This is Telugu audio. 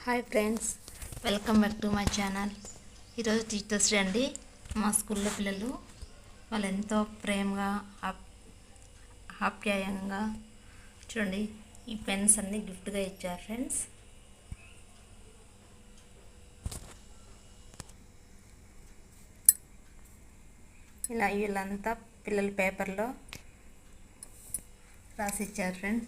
Hi friends, welcome back to my channel. ఈరోజు టీచర్స్ డే అండి. మా స్కూల్లో పిల్లలు వాళ్ళు ఎంతో ప్రేమగా ఆప్యాయంగా చూడండి ఈ పెన్స్ అన్నీ గిఫ్ట్గా ఇచ్చారు ఫ్రెండ్స్. ఇలా వీళ్ళంతా పిల్లల పేపర్లో రాసి ఇచ్చారు ఫ్రెండ్స్.